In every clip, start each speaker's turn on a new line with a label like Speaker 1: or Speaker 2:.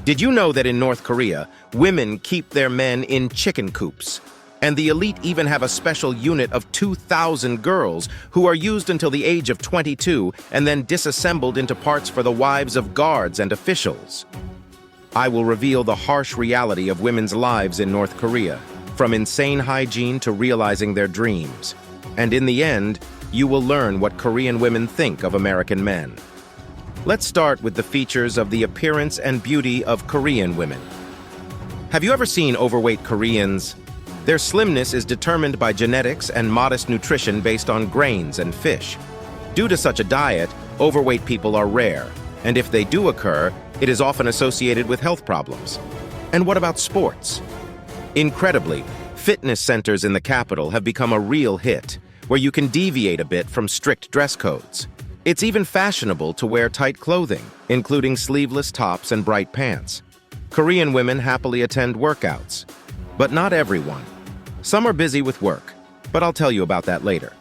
Speaker 1: Did you know that in North Korea, women keep their men in chicken coops? And the elite even have a special unit of 2,000 girls who are used until the age of 22 and then disassembled into parts for the wives of guards and officials. I will reveal the harsh reality of women's lives in North Korea, from insane hygiene to realizing their dreams. And in the end, you will learn what Korean women think of American men. Let's start with the features of the appearance and beauty of Korean women. Have you ever seen overweight Koreans? Their slimness is determined by genetics and modest nutrition based on grains and fish. Due to such a diet, overweight people are rare, and if they do occur, it is often associated with health problems. And what about sports? Incredibly, fitness centers in the capital have become a real hit, where you can deviate a bit from strict dress codes. It's even fashionable to wear tight clothing, including sleeveless tops and bright pants. Korean women happily attend workouts, but not everyone. Some are busy with work, but I'll tell you about that later.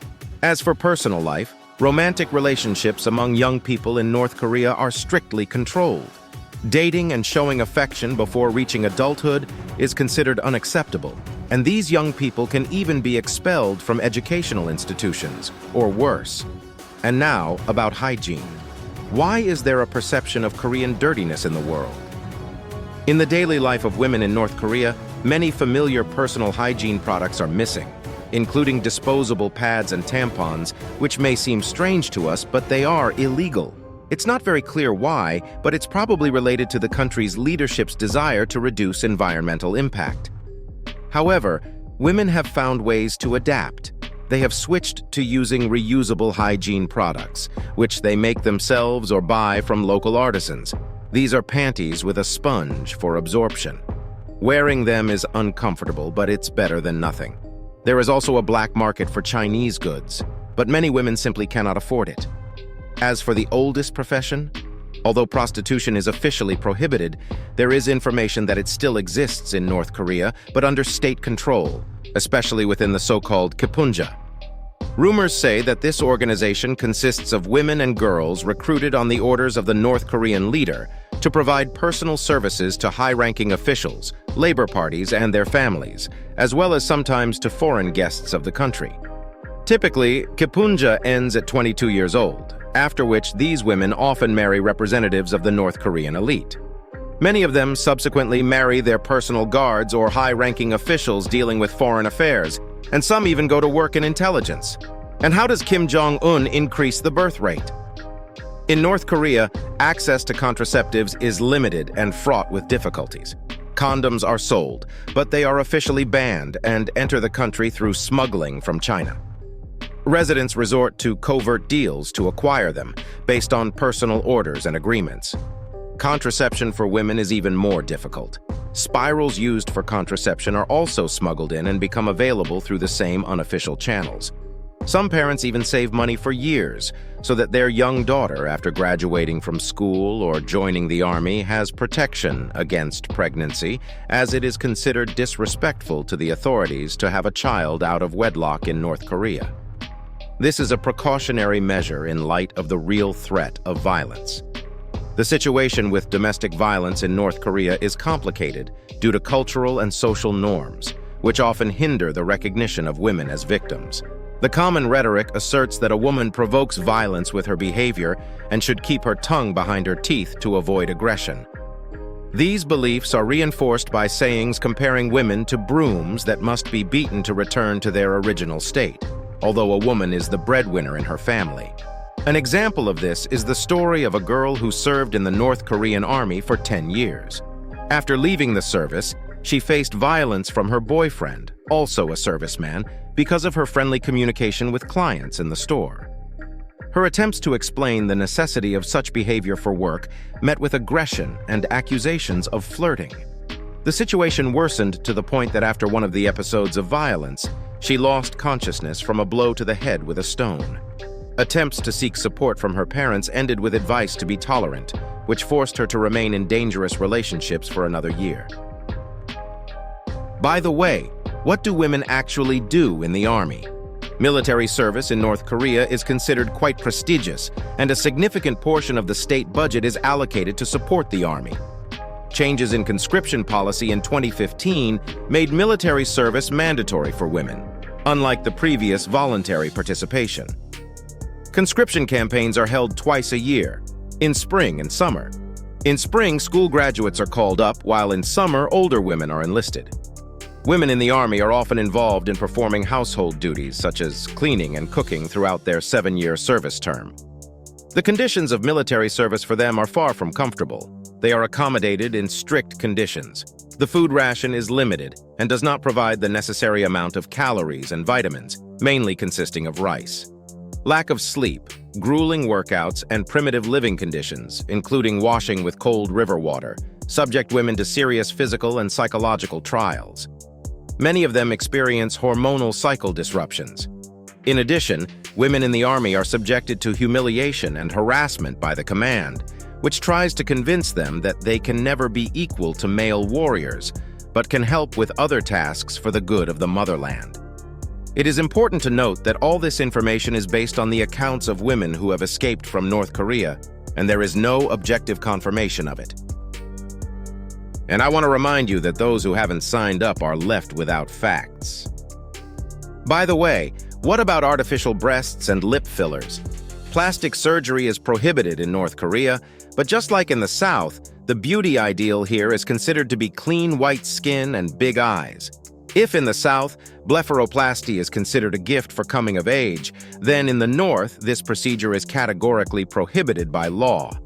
Speaker 1: As for personal life, romantic relationships among young people in North Korea are strictly controlled. Dating and showing affection before reaching adulthood is considered unacceptable, and these young people can even be expelled from educational institutions, or worse. And now, about hygiene. Why is there a perception of Korean dirtiness in the world? In the daily life of women in North Korea, many familiar personal hygiene products are missing, including disposable pads and tampons, which may seem strange to us, but they are illegal. It's not very clear why, but it's probably related to the country's leadership's desire to reduce environmental impact. However, women have found ways to adapt. They have switched to using reusable hygiene products, which they make themselves or buy from local artisans. These are panties with a sponge for absorption. Wearing them is uncomfortable, but it's better than nothing. There is also a black market for Chinese goods, but many women simply cannot afford it. As for the oldest profession, although prostitution is officially prohibited, there is information that it still exists in North Korea, but under state control, especially within the so-called Kipunja. Rumors say that this organization consists of women and girls recruited on the orders of the North Korean leader to provide personal services to high-ranking officials, labor parties, and their families, as well as sometimes to foreign guests of the country. Typically, Kipunja ends at 22 years old, after which these women often marry representatives of the North Korean elite. Many of them subsequently marry their personal guards or high-ranking officials dealing with foreign affairs, and some even go to work in intelligence. And how does Kim Jong-un increase the birth rate? In North Korea, access to contraceptives is limited and fraught with difficulties. Condoms are sold, but they are officially banned and enter the country through smuggling from China. Residents resort to covert deals to acquire them, based on personal orders and agreements. Contraception for women is even more difficult. Spirals used for contraception are also smuggled in and become available through the same unofficial channels. Some parents even save money for years so that their young daughter, after graduating from school or joining the army, has protection against pregnancy, as it is considered disrespectful to the authorities to have a child out of wedlock in North Korea. This is a precautionary measure in light of the real threat of violence. The situation with domestic violence in North Korea is complicated due to cultural and social norms, which often hinder the recognition of women as victims. The common rhetoric asserts that a woman provokes violence with her behavior and should keep her tongue behind her teeth to avoid aggression. These beliefs are reinforced by sayings comparing women to brooms that must be beaten to return to their original state, although a woman is the breadwinner in her family. An example of this is the story of a girl who served in the North Korean army for 10 years. After leaving the service, she faced violence from her boyfriend, also a serviceman, because of her friendly communication with clients in the store. Her attempts to explain the necessity of such behavior for work met with aggression and accusations of flirting. The situation worsened to the point that after one of the episodes of violence, she lost consciousness from a blow to the head with a stone. Attempts to seek support from her parents ended with advice to be tolerant, which forced her to remain in dangerous relationships for another year. By the way, what do women actually do in the army? Military service in North Korea is considered quite prestigious, and a significant portion of the state budget is allocated to support the army. Changes in conscription policy in 2015 made military service mandatory for women, unlike the previous voluntary participation. Conscription campaigns are held twice a year, in spring and summer. In spring, school graduates are called up, while in summer, older women are enlisted. Women in the Army are often involved in performing household duties, such as cleaning and cooking, throughout their 7-year service term. The conditions of military service for them are far from comfortable. They are accommodated in strict conditions. The food ration is limited and does not provide the necessary amount of calories and vitamins, mainly consisting of rice. Lack of sleep, grueling workouts, and primitive living conditions, including washing with cold river water, subject women to serious physical and psychological trials. Many of them experience hormonal cycle disruptions. In addition, women in the Army are subjected to humiliation and harassment by the command, which tries to convince them that they can never be equal to male warriors, but can help with other tasks for the good of the motherland. It is important to note that all this information is based on the accounts of women who have escaped from North Korea, and there is no objective confirmation of it. And I want to remind you that those who haven't signed up are left without facts. By the way, what about artificial breasts and lip fillers? Plastic surgery is prohibited in North Korea, but just like in the South, the beauty ideal here is considered to be clean white skin and big eyes. If in the South, blepharoplasty is considered a gift for coming of age, then in the North, this procedure is categorically prohibited by law.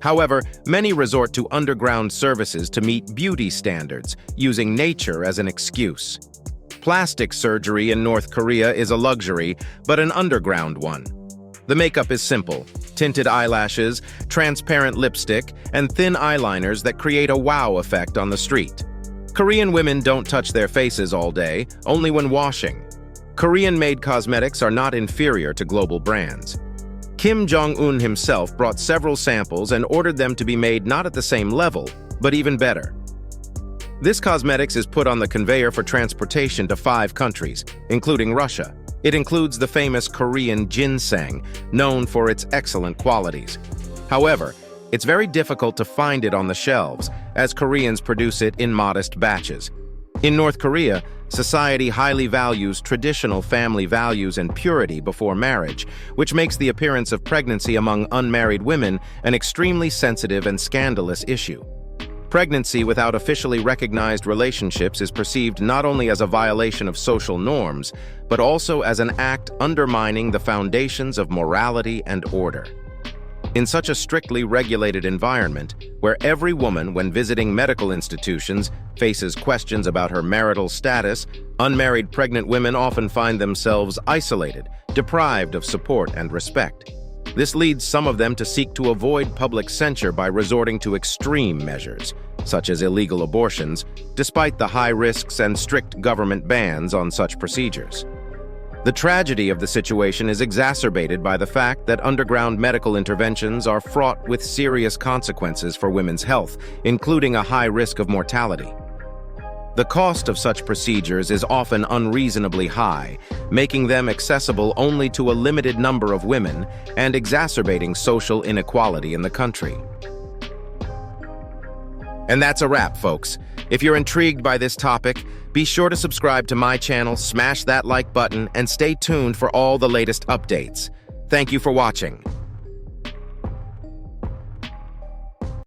Speaker 1: However, many resort to underground services to meet beauty standards, using nature as an excuse. Plastic surgery in North Korea is a luxury, but an underground one. The makeup is simple: tinted eyelashes, transparent lipstick, and thin eyeliners that create a wow effect on the street. Korean women don't touch their faces all day, only when washing. Korean-made cosmetics are not inferior to global brands. Kim Jong-un himself brought several samples and ordered them to be made not at the same level, but even better. This cosmetics is put on the conveyor for transportation to 5 countries, including Russia. It includes the famous Korean ginseng, known for its excellent qualities. However, it's very difficult to find it on the shelves, as Koreans produce it in modest batches. In North Korea, society highly values traditional family values and purity before marriage, which makes the appearance of pregnancy among unmarried women an extremely sensitive and scandalous issue. Pregnancy without officially recognized relationships is perceived not only as a violation of social norms, but also as an act undermining the foundations of morality and order. In such a strictly regulated environment, where every woman, when visiting medical institutions, faces questions about her marital status, unmarried pregnant women often find themselves isolated, deprived of support and respect. This leads some of them to seek to avoid public censure by resorting to extreme measures, such as illegal abortions, despite the high risks and strict government bans on such procedures. The tragedy of the situation is exacerbated by the fact that underground medical interventions are fraught with serious consequences for women's health, including a high risk of mortality. The cost of such procedures is often unreasonably high, making them accessible only to a limited number of women and exacerbating social inequality in the country. And that's a wrap, folks. If you're intrigued by this topic, be sure to subscribe to my channel, smash that like button, and stay tuned for all the latest updates. Thank you for watching.